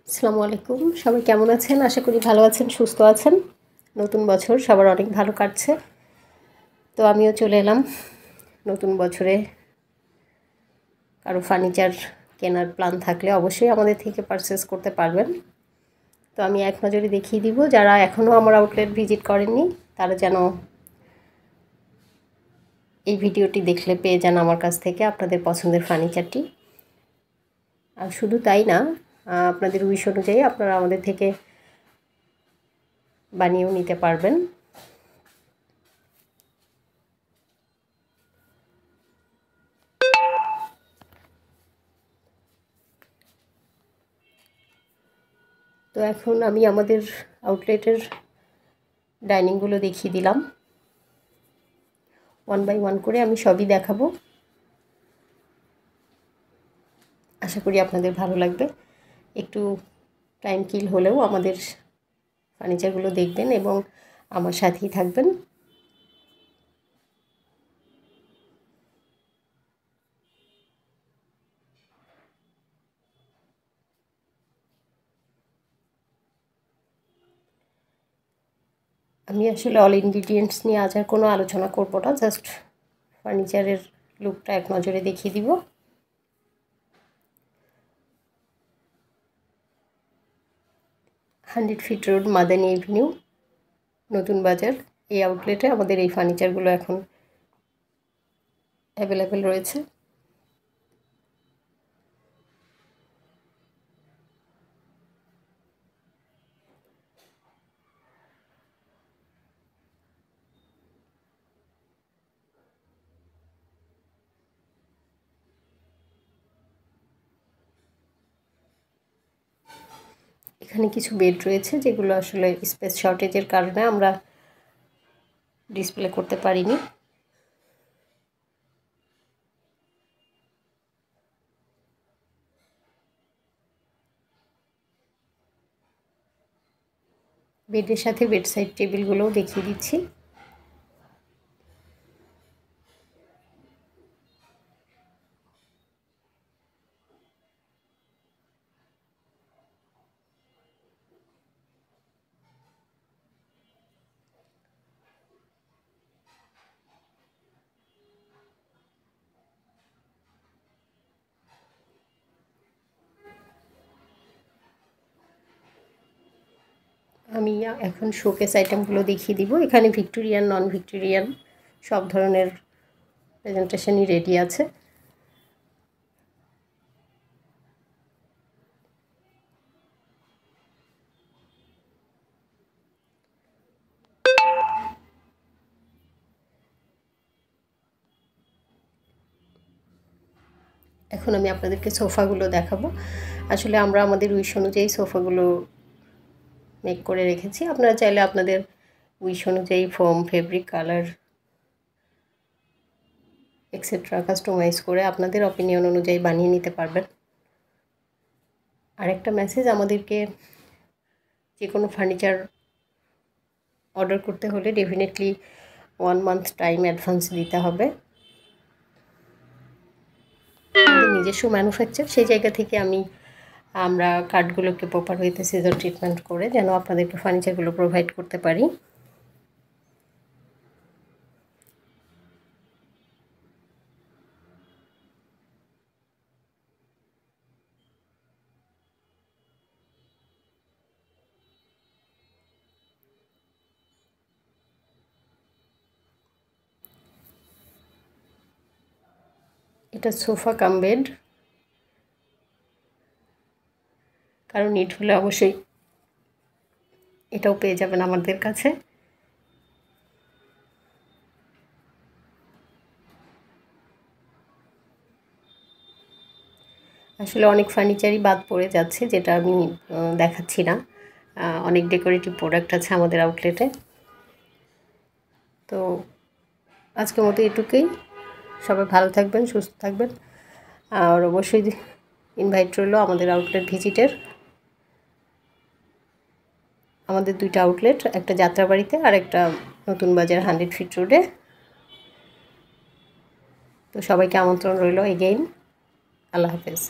আসসালামু আলাইকুম। সবাই কেমন আছেন? আশা করি ভালো আছেন, সুস্থ আছেন। নতুন বছর সবার অনেক ভালো কাটছে। তো আমিও চলে এলাম নতুন বছরে। কারো ফার্নিচার কেনার প্ল্যান থাকলে অবশ্যই আমাদের থেকে পারচেস করতে পারবেন। তো আমি এক নজরে দেখিয়ে দিব, যারা এখনও আমার আউটলেট ভিজিট করেননি তারা যেন এই ভিডিওটি দেখলে পেয়ে যান আমার কাছ থেকে আপনাদের পছন্দের ফার্নিচারটি। আর শুধু তাই না, আপনাদের উইশ অনুযায়ী আপনারা আমাদের থেকে বানিয়েও নিতে পারবেন। তো এখন আমি আমাদের আউটলেটের ডাইনিংগুলো দেখিয়ে দিলাম। ওয়ান বাই ওয়ান করে আমি সবই দেখাবো। আশা করি আপনাদের ভালো লাগবে। একটু টাইম কিল হলেও আমাদের ফার্নিচারগুলো দেখবেন এবং আমার সাথেই থাকবেন। আমি আসলে অল ইনগ্রিডিয়েন্টস নিয়ে আজ আর কোনো আলোচনা করব না, জাস্ট ফার্নিচারের লুকটা এক নজরে দেখিয়ে দিব। Hundred feet road, Madani Avenue, নতুন বাজার, এই আউটলেটে আমাদের এই ফার্নিচারগুলো এখন অ্যাভেলেবেল রয়েছে। এখানে কিছু বেড রয়েছে যেগুলো আসলে স্পেস শর্টেজের কারণে আমরা ডিসপ্লে করতে পারিনি। বেডের সাথে বেড সাইড টেবিলগুলোও দেখিয়ে দিচ্ছি। আমি এখন শোকেস আইটেমগুলো দেখিয়ে দিব। এখানে ভিক্টোরিয়ান, নন ভিক্টোরিয়ান সব ধরনের প্রেজেন্টেশনই রেডি আছে। এখন আমি আপনাদেরকে সোফাগুলো দেখাবো। আসলে আমরা আমাদের উইশ অনুযায়ী সোফাগুলো মেক করে রেখেছি। আপনারা চাইলে আপনাদের উইশ অনুযায়ী foam, fabric, colour extra customise করে আপনাদের অপিনিয়ন অনুযায়ী বানিয়ে নিতে পারবেন। আরেকটা মেসেজ, আমাদেরকে যে কোনো ফার্নিচার অর্ডার করতে হলে ডেফিনেটলি 1 মান্থ টাইম অ্যাডভান্স দিতে হবে। নিজস্ব ম্যানুফ্যাকচার, সেই জায়গা থেকে আমরা কার্ডগুলোকে প্রপার ওয়েতে সিজন ট্রিটমেন্ট করে যেন আপনাদেরকে ফার্নিচারগুলো প্রোভাইড করতে পারি। এটা সোফা কাম বেড, কারণ নিড হলে অবশ্যই এটাও পেয়ে যাবেন আমাদের কাছে। আসলে অনেক ফার্নিচারই বাদ পড়ে যাচ্ছে, যেটা আমি দেখাচ্ছি না। অনেক ডেকোরেটিভ প্রোডাক্ট আছে আমাদের আউটলেটে। তো আজকের মতো এটুকুই। সবাই ভালো থাকবেন, সুস্থ থাকবেন। আর অবশ্যই ইনভাইট রইল আমাদের আউটলেট ভিজিটের। আমাদের দুইটা আউটলেট, একটা যাত্রাবাড়িতে আর একটা নতুন বাজার 100 ফিট রোডে। তো সবাইকে আমন্ত্রণ রইল এগেইন। আল্লাহ হাফেজ।